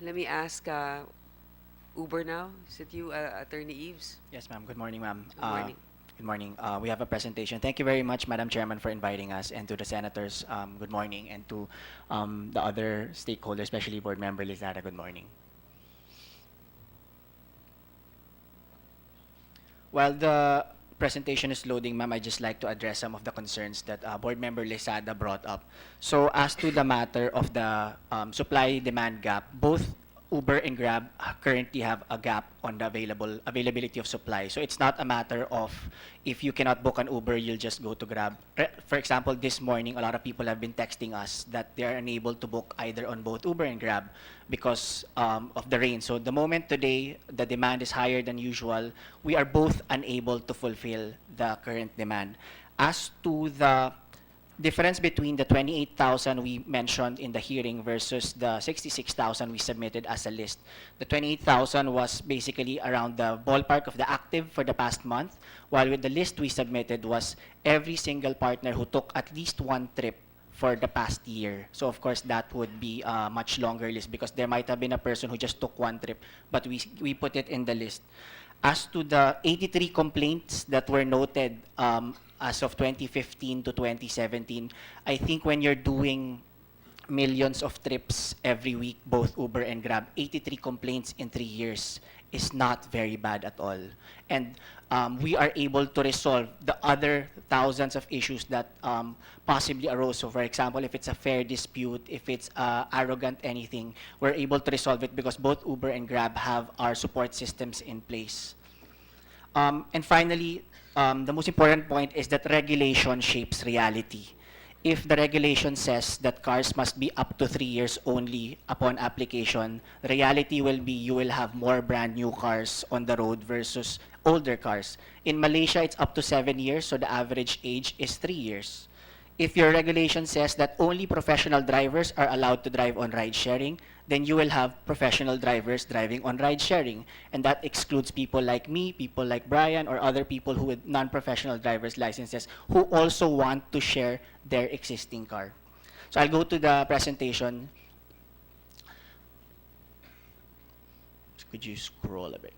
Let me ask Uber now. Is it you, Attorney Eves? Yes, ma'am. Good morning, ma'am. Good morning. Good morning. We have a presentation. Thank you very much, Madam Chairman, for inviting us, and to the senators, good morning, and to the other stakeholders, especially Board Member Lizada, good morning. While the presentation is loading, ma'am, I'd just like to address some of the concerns that Board Member Lizada brought up. So as to the matter of the supply-demand gap, both Uber and Grab currently have a gap on the availability of supply. So it's not a matter of if you cannot book an Uber, you'll just go to Grab. For example, this morning, a lot of people have been texting us that they are unable to book either on both Uber and Grab because of the rain. So the moment today the demand is higher than usual, we are both unable to fulfill the current demand. As to the difference between the 28,000 we mentioned in the hearing versus the 66,000 we submitted as a list. The 28,000 was basically around the ballpark of the active for the past month, while with the list we submitted was every single partner who took at least one trip for the past year. So of course that would be a much longer list because there might have been a person who just took one trip, but we put it in the list. As to the 83 complaints that were noted as of 2015 to 2017, I think when you're doing millions of trips every week, both Uber and Grab, 83 complaints in 3 years is not very bad at all. And we are able to resolve the other thousands of issues that possibly arose. So for example, if it's a fair dispute, if it's arrogant anything, we're able to resolve it because both Uber and Grab have our support systems in place. And finally, the most important point is that regulation shapes reality. If the regulation says that cars must be up to 3 years only upon application, the reality will be you will have more brand new cars on the road versus older cars. In Malaysia, it's up to 7 years, so the average age is 3 years. If your regulation says that only professional drivers are allowed to drive on ride sharing, then you will have professional drivers driving on ride sharing. And that excludes people like me, people like Brian, or other people who with non-professional driver's licenses who also want to share their existing car. So I'll go to the presentation. Could you scroll a bit?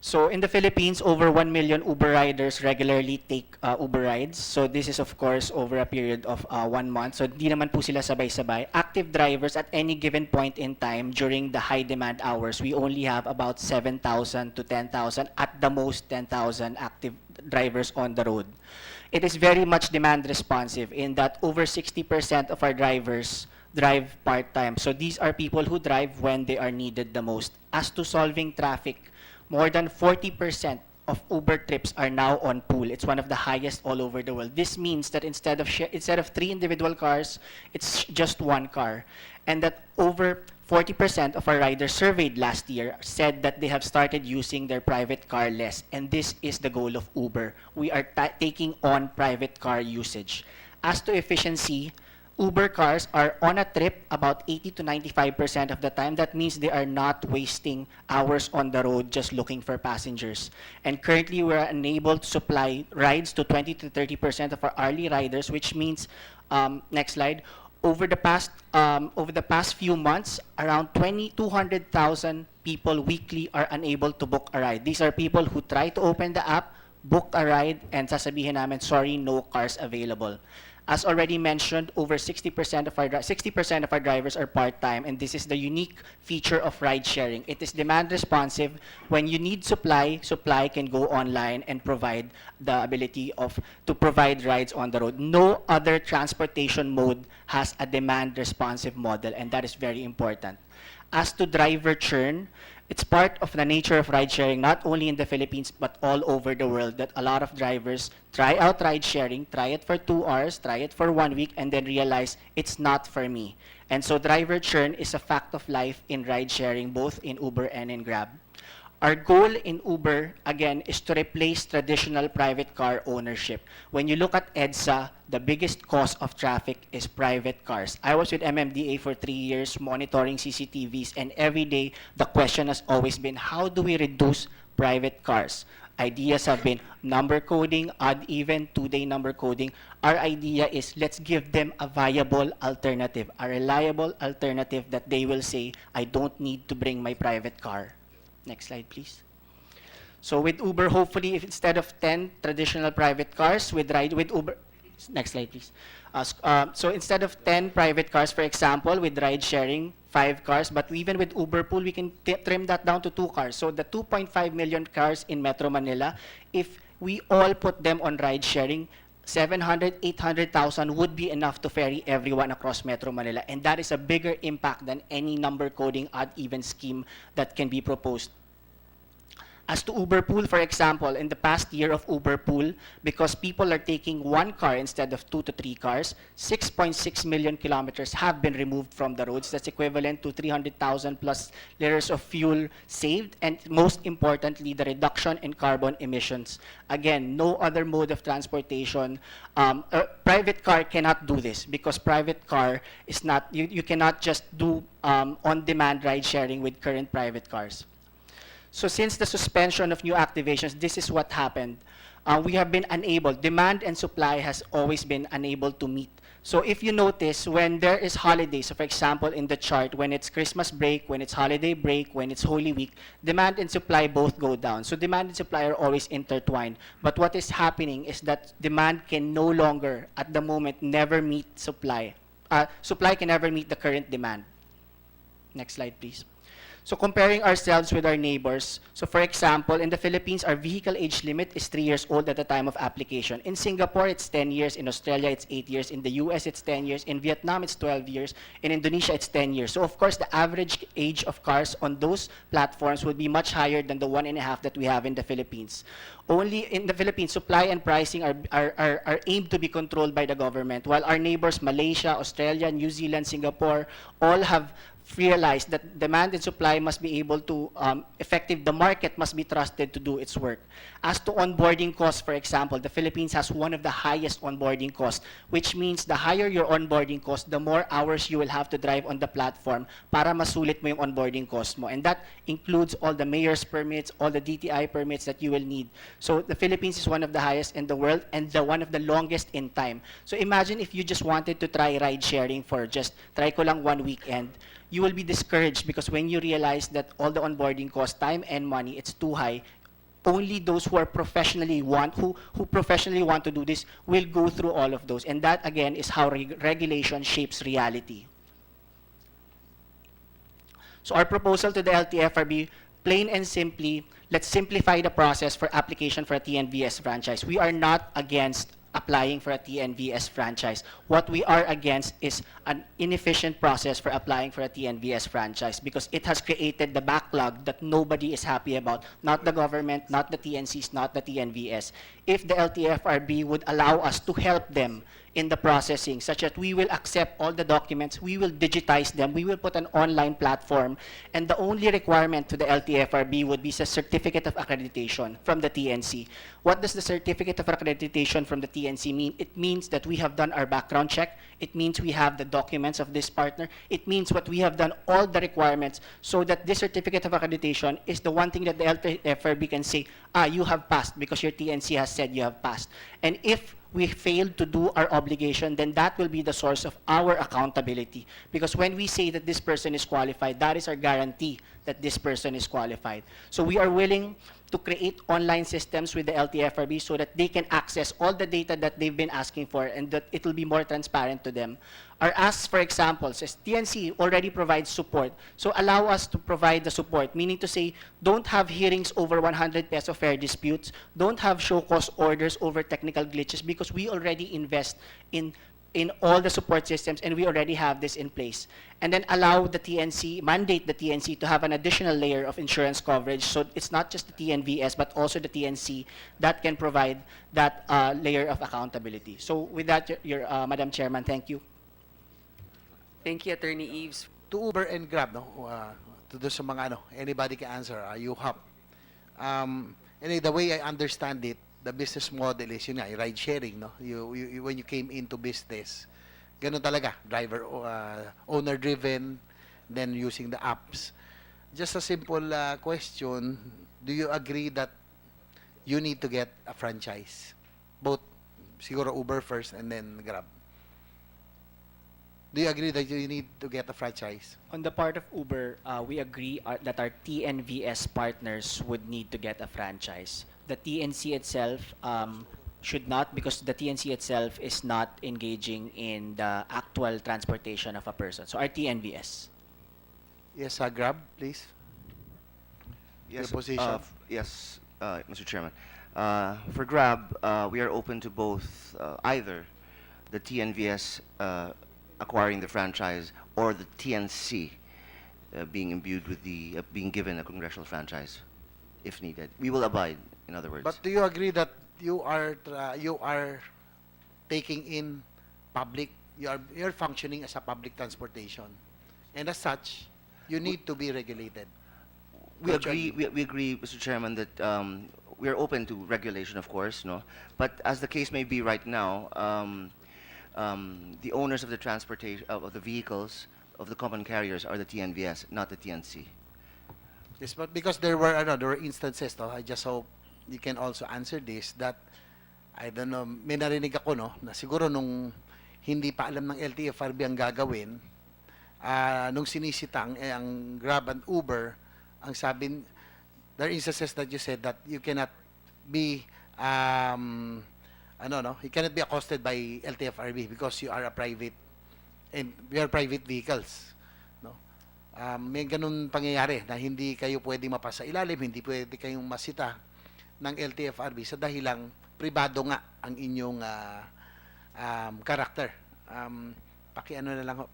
So in the Philippines, over 1 million Uber riders regularly take Uber rides. So this is of course over a period of 1 month. So di naman po sila sabay-sabay. Active drivers at any given point in time during the high demand hours, we only have about 7,000 to 10,000, at the most 10,000 active drivers on the road. It is very much demand responsive in that over 60% of our drivers drive part-time. So these are people who drive when they are needed the most. As to solving traffic, more than 40% of Uber trips are now on pool. It's one of the highest all over the world. This means that instead of 3 individual cars, it's just one car. And that over 40% of our riders surveyed last year said that they have started using their private car less. And this is the goal of Uber. We are taking on private car usage. As to efficiency, Uber cars are on a trip about 80 to 95% of the time. That means they are not wasting hours on the road just looking for passengers. And currently, we're unable to supply rides to 20 to 30% of our hourly riders, which means, next slide, over the past few months, around 200,000 people weekly are unable to book a ride. These are people who try to open the app, book a ride, and sasabihin namin, sorry, no cars available. As already mentioned, over 60% of our drivers are part-time, and this is the unique feature of ride sharing. It is demand responsive. When you need supply, supply can go online and provide the ability to provide rides on the road. No other transportation mode has a demand responsive model, and that is very important. As to driver churn, it's part of the nature of ride sharing, not only in the Philippines, but all over the world, that a lot of drivers try out ride sharing, try it for 2 hours, try it for 1 week, and then realize it's not for me. And so driver churn is a fact of life in ride sharing, both in Uber and in Grab. Our goal in Uber, again, is to replace traditional private car ownership. When you look at EDSA, the biggest cause of traffic is private cars. I was with MMDA for 3 years monitoring CCTVs, and every day the question has always been, how do we reduce private cars? Ideas have been number coding, odd even, two-day number coding. Our idea is let's give them a viable alternative, a reliable alternative that they will say, I don't need to bring my private car. Next slide, please. So with Uber, hopefully, if instead of 10 traditional private cars with Uber, next slide, please. So instead of 10 private cars, for example, with ride sharing, 5 cars, but even with Uber Pool, we can trim that down to 2 cars. So the 2.5 million cars in Metro Manila, if we all put them on ride sharing, 700, 800,000 would be enough to ferry everyone across Metro Manila. And that is a bigger impact than any number coding odd even scheme that can be proposed. As to Uber Pool, for example, in the past year of Uber Pool, because people are taking 1 car instead of 2 to 3 cars, 6.6 million kilometers have been removed from the roads. That's equivalent to 300,000 plus liters of fuel saved, and most importantly, the reduction in carbon emissions. Again, no other mode of transportation. A private car cannot do this because private car is not, you cannot just do on-demand ride sharing with current private cars. So since the suspension of new activations, this is what happened. We have been unable, demand and supply has always been unable to meet. So if you notice, when there is holidays, so for example, in the chart, when it's Christmas break, when it's holiday break, when it's Holy Week, demand and supply both go down. So demand and supply are always intertwined. But what is happening is that demand can no longer, at the moment, never meet supply. Supply can never meet the current demand. Next slide, please. So comparing ourselves with our neighbors, so for example, in the Philippines, our vehicle age limit is 3 years old at the time of application. In Singapore, it's 10 years. In Australia, it's 8 years. In the US, it's 10 years. In Vietnam, it's 12 years. In Indonesia, it's 10 years. So of course, the average age of cars on those platforms would be much higher than the 1.5 that we have in the Philippines. Only in the Philippines, supply and pricing are aimed to be controlled by the government, while our neighbors, Malaysia, Australia, New Zealand, Singapore, all have realized that demand and supply must be able to the market must be trusted to do its work. As to onboarding costs, for example, the Philippines has one of the highest onboarding costs, which means the higher your onboarding cost, the more hours you will have to drive on the platform para masulit mo yung onboarding cost mo. And that includes all the mayor's permits, all the DTI permits that you will need. So the Philippines is one of the highest in the world and one of the longest in time. So imagine if you just wanted to try ride sharing for just try ko lang 1 weekend. You will be discouraged because when you realize that all the onboarding cost, time and money, it's too high, only those who professionally want to do this will go through all of those. And that, again, is how regulation shapes reality. So our proposal to the LTFRB, plain and simply, let's simplify the process for application for a TNVS franchise. We are not against applying for a TNVS franchise. What we are against is an inefficient process for applying for a TNVS franchise because it has created the backlog that nobody is happy about, not the government, not the TNCs, not the TNVS. If the LTFRB would allow us to help them in the processing, such that we will accept all the documents, we will digitize them, we will put an online platform, and the only requirement to the LTFRB would be a certificate of accreditation from the TNC. What does the certificate of accreditation from the TNC mean? It means that we have done our background check, it means we have the documents of this partner, it means what we have done all the requirements so that this certificate of accreditation is the one thing that the LTFRB can say, you have passed because your TNC has said you have passed. And if we failed to do our obligation, then that will be the source of our accountability. Because when we say that this person is qualified, that is our guarantee that this person is qualified. So we are willing to create online systems with the LTFRB so that they can access all the data that they've been asking for and that it will be more transparent to them. Our asks, for example, says TNC already provides support. So allow us to provide the support, meaning to say, don't have hearings over 100 peso fare disputes, don't have show cause orders over technical glitches because we already invest in all the support systems and we already have this in place. And then allow the TNC, mandate the TNC to have an additional layer of insurance coverage so it's not just the TNVS but also the TNC that can provide that layer of accountability. So with that, Madam Chairman, thank you. Thank you, Attorney Eves. To Uber and Grab, no? To do sa mga ano, anybody can answer, you hop. Anyway, the way I understand it, the business model is yun nga, ride sharing, no? You when you came into business, ganun talaga, driver owner driven, then using the apps. Just a simple question, do you agree that you need to get a franchise. Both, siguro Uber first and then Grab. Do you agree that you need to get a franchise? On the part of Uber, we agree that our TNVS partners would need to get a franchise. The TNC itself should not, because the TNC itself is not engaging in the actual transportation of a person. So our TNVS. Yes, Grab, please. Yes, Your position. yes, Mr. Chairman. For Grab, we are open to both either the TNVS acquiring the franchise or the TNC being imbued with the being given a congressional franchise, if needed. We will abide, in other words. But do you agree that you are taking in public, you're functioning as a public transportation, and as such, you need to be regulated? we Which are agree. you? We agree, Mr. Chairman, that we are open to regulation, of course, no. But as the case may be right now, the owners of the transportation of the vehicles of the common carriers are the TNVS, not the TNC. Yes, but because there were instances, no, I just hope you can also answer this, that, I don't know, may narinig ako, no, na siguro nung hindi pa alam ng LTFRB ang gagawin, nung sinisitang, ang Grab and Uber, ang sabi, there are instances that you said that you cannot be, you cannot be accosted by LTFRB because you are a private, and we are private vehicles. May ganun pangyayari na hindi kayo pwedeng mapasa ilalim, hindi pwede kayong masita ng LTFRB sa dahilang pribado nga ang inyong character. Pakiano na lang,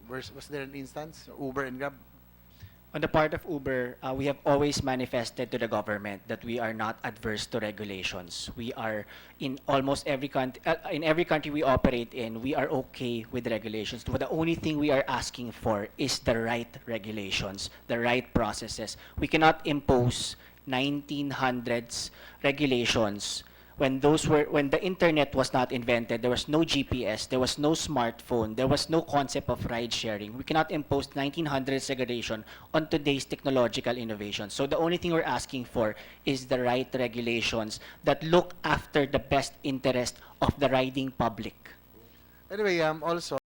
was there an instance, Uber and Grab? On the part of Uber, we have always manifested to the government that we are not adverse to regulations. We are in almost every country we operate in, we are okay with regulations. But the only thing we are asking for is the right regulations, the right processes. We cannot impose 1900s regulations when the internet was not invented. There was no GPS, there was no smartphone, there was no concept of ride sharing. We cannot impose 1900s regulation on today's technological innovation. So the only thing we're asking for is the right regulations that look after the best interest of the riding public. Anyway, also